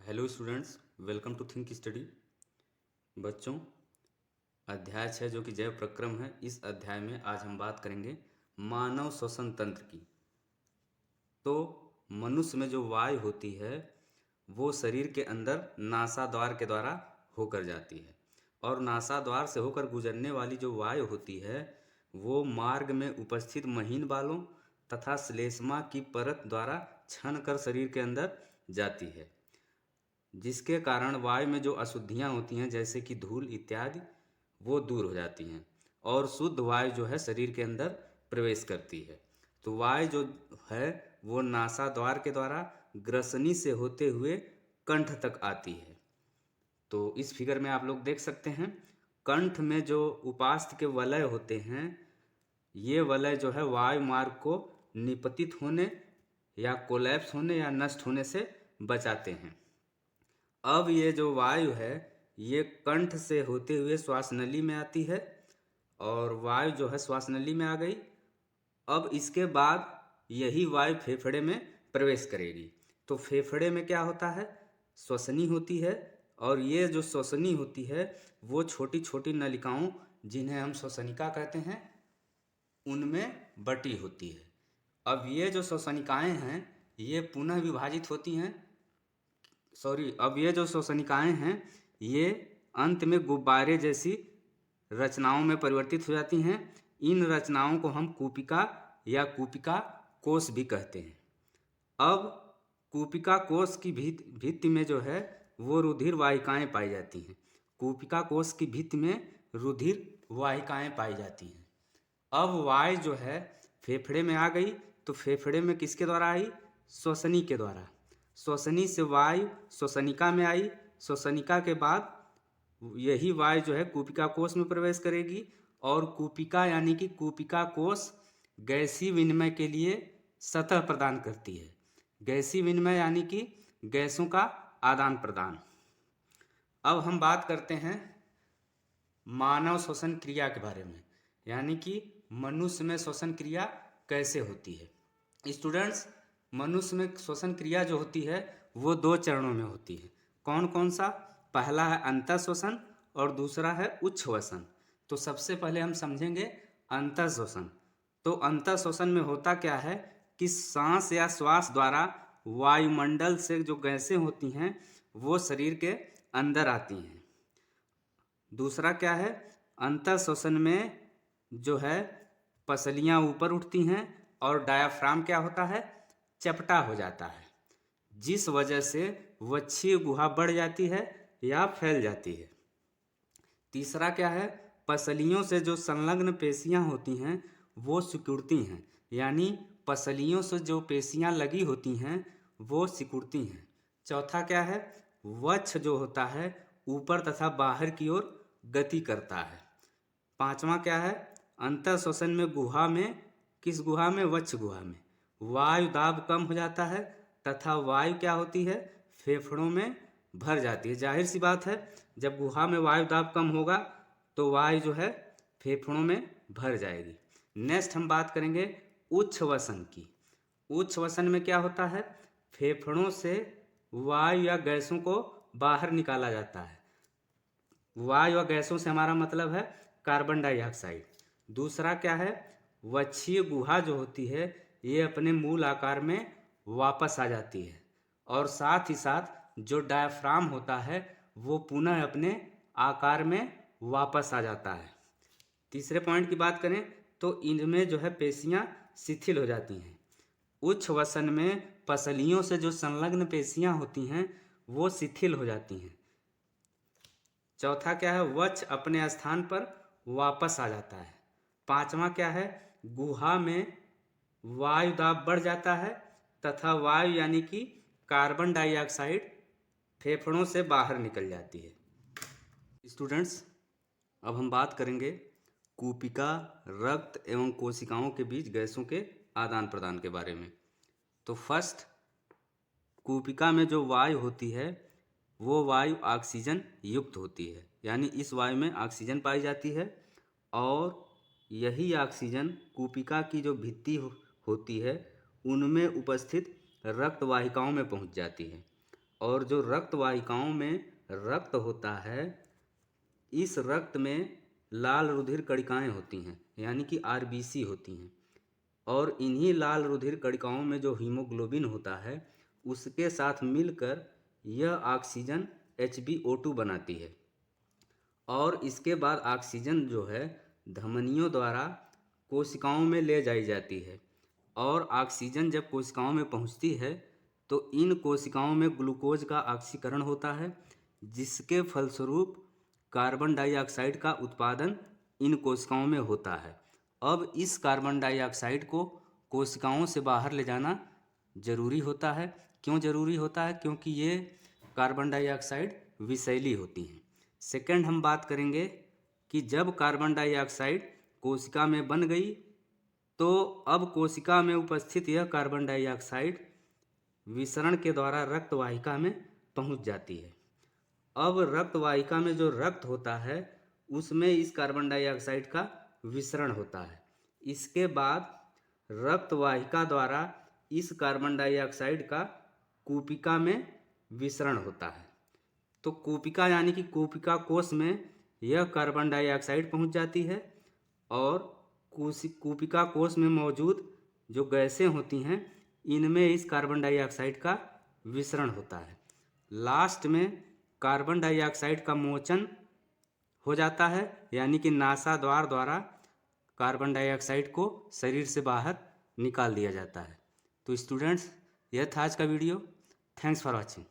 Hello students, welcome to think study. बच्चों, अध्याय 6 जो कि जैव प्रक्रम है, इस अध्याय में आज हम बात करेंगे मानव श्वसन तंत्र की। तो मनुष्य में जो वायु होती है वो शरीर के अंदर नासाद्वार के द्वारा होकर जाती है, और नासाद्वार से होकर गुजरने वाली जो वायु होती है वो मार्ग में उपस्थित महीन बालों तथा श्लेष्मा की परत द्वारा छन कर शरीर के अंदर जाती है, जिसके कारण वायु में जो अशुद्धियाँ होती हैं जैसे कि धूल इत्यादि वो दूर हो जाती हैं और शुद्ध वायु जो है शरीर के अंदर प्रवेश करती है। तो वायु जो है वो नासाद्वार के द्वारा ग्रसनी से होते हुए कंठ तक आती है। तो इस फिगर में आप लोग देख सकते हैं, कंठ में जो उपास्थ के वलय होते हैं, ये वलय जो है वायु मार्ग को निपतित होने या कोलैप्स होने या नष्ट होने से बचाते हैं। अब ये जो वायु है ये कंठ से होते हुए श्वास नली में आती है, और वायु जो है श्वास नली में आ गई। अब इसके बाद यही वायु फेफड़े में प्रवेश करेगी। तो फेफड़े में क्या होता है, श्वसनी होती है, और ये जो श्वसनी होती है वो छोटी छोटी नलिकाओं, जिन्हें हम श्वसनिका कहते हैं, उनमें बटी होती है। अब ये जो श्वसनिकाएं हैं ये पुनः विभाजित होती हैं, अब ये जो श्वसनिकाएं हैं ये अंत में गुब्बारे जैसी रचनाओं में परिवर्तित हो जाती हैं। इन रचनाओं को हम कूपिका या कूपिका कोश भी कहते हैं। अब कूपिका कोश की भित्ति में जो है वो रुधिर वाहिकाएं पाई जाती हैं। कूपिका कोश की भित्ति में रुधिर वाहिकाएं पाई जाती हैं। अब वायु जो है फेफड़े में आ गई, तो फेफड़े में किसके द्वारा आई, श्वसनी के द्वारा। श्वसनी से वायु श्वसनिका में आई, श्वसनिका के बाद यही वायु जो है कूपिका कोश में प्रवेश करेगी, और कूपिका यानी कि कूपिका कोश गैसीय विनिमय के लिए सतह प्रदान करती है। गैसीय विनिमय यानी कि गैसों का आदान प्रदान। अब हम बात करते हैं मानव श्वसन क्रिया के बारे में, यानी कि मनुष्य में श्वसन क्रिया कैसे होती है। स्टूडेंट्स, मनुष्य में श्वसन क्रिया जो होती है वो दो चरणों में होती है। कौन कौन सा? पहला है अंतः श्वसन और दूसरा है उच्छ्वसन। तो सबसे पहले हम समझेंगे अंतः श्वसन। तो अंतः श्वसन में होता क्या है कि सांस या श्वास द्वारा वायुमंडल से जो गैसें होती हैं वो शरीर के अंदर आती हैं। दूसरा क्या है, अंतः श्वसन में जो है पसलियाँ ऊपर उठती हैं और डायाफ्राम क्या होता है, चपटा हो जाता है, जिस वजह से वक्षीय गुहा बढ़ जाती है या फैल जाती है। तीसरा क्या है, पसलियों से जो संलग्न पेशियां होती हैं वो सिकुड़ती हैं, यानी पसलियों से जो पेशियां लगी होती हैं वो सिकुड़ती हैं। चौथा क्या है, वक्ष जो होता है ऊपर तथा बाहर की ओर गति करता है। पांचवा क्या है, अंतः श्वसन में गुहा में, किस गुहा में, वक्ष गुहा में वायु दाब कम हो जाता है तथा वायु क्या होती है, फेफड़ों में भर जाती है। जाहिर सी बात है, जब गुहा में वायु दाब कम होगा तो वायु जो है फेफड़ों में भर जाएगी। नेक्स्ट हम बात करेंगे उच्छ्वसन की। उच्छ्वसन में क्या होता है, फेफड़ों से वायु या गैसों को बाहर निकाला जाता है। वायु या गैसों से हमारा मतलब है कार्बन डाइऑक्साइड। दूसरा क्या है, वक्षीय गुहा जो होती है ये अपने मूल आकार में वापस आ जाती है, और साथ ही साथ जो डायफ्राम होता है वो पुनः अपने आकार में वापस आ जाता है। तीसरे पॉइंट की बात करें तो इनमें जो है पेशियां शिथिल हो जाती हैं। उच्छ्वसन में पसलियों से जो संलग्न पेशियां होती हैं वो शिथिल हो जाती हैं। चौथा क्या है, वक्ष अपने स्थान पर वापस आ जाता है। पांचवा क्या है, गुहा में वायु दाब बढ़ जाता है तथा वायु यानी कि कार्बन डाइऑक्साइड फेफड़ों से बाहर निकल जाती है। स्टूडेंट्स, अब हम बात करेंगे कूपिका, रक्त एवं कोशिकाओं के बीच गैसों के आदान प्रदान के बारे में। तो फर्स्ट, कूपिका में जो वायु होती है वो वायु ऑक्सीजन युक्त होती है, यानी इस वायु में ऑक्सीजन पाई जाती है, और यही ऑक्सीजन कूपिका की जो भित्ति होती है उनमें उपस्थित रक्त वाहिकाओं में पहुंच जाती है, और जो रक्त वाहिकाओं में रक्त होता है, इस रक्त में लाल रुधिर कणिकाएं होती हैं, यानी कि आरबीसी होती हैं। और इन्हीं लाल रुधिर कणिकाओं में जो हीमोग्लोबिन होता है, उसके साथ मिलकर यह ऑक्सीजन HbO2 बनाती है। और इसके बाद ऑक्सीजन जो है धमनियों द्वारा कोशिकाओं में ले जाई जाती है। और ऑक्सीजन जब कोशिकाओं में पहुंचती है तो इन कोशिकाओं में ग्लूकोज का ऑक्सीकरण होता है, जिसके फलस्वरूप कार्बन डाइऑक्साइड का उत्पादन इन कोशिकाओं में होता है। अब इस कार्बन डाइऑक्साइड को कोशिकाओं से बाहर ले जाना जरूरी होता है। क्यों जरूरी होता है? क्योंकि ये कार्बन डाइऑक्साइड विषैली होती हैं। सेकंड हम बात करेंगे कि जब कार्बन डाइऑक्साइड कोशिका में बन गई तो अब कोशिका में उपस्थित यह कार्बन डाइऑक्साइड विसरण के द्वारा रक्त वाहिका में पहुंच जाती है। अब रक्त वाहिका में जो रक्त होता है उसमें इस कार्बन डाइऑक्साइड का विसरण होता है। इसके बाद रक्त वाहिका द्वारा इस कार्बन डाइऑक्साइड का कूपिका में विसरण होता है। तो कूपिका यानी कि कूपिका कोश में यह कार्बन डाइऑक्साइड पहुंच जाती है और कूपिका कोश में मौजूद जो गैसें होती हैं इनमें इस कार्बन डाइऑक्साइड का विसरण होता है। लास्ट में कार्बन डाइऑक्साइड का मोचन हो जाता है, यानी कि नासाद्वार द्वारा कार्बन डाइऑक्साइड को शरीर से बाहर निकाल दिया जाता है। तो स्टूडेंट्स, यह था आज का वीडियो। Thanks for watching.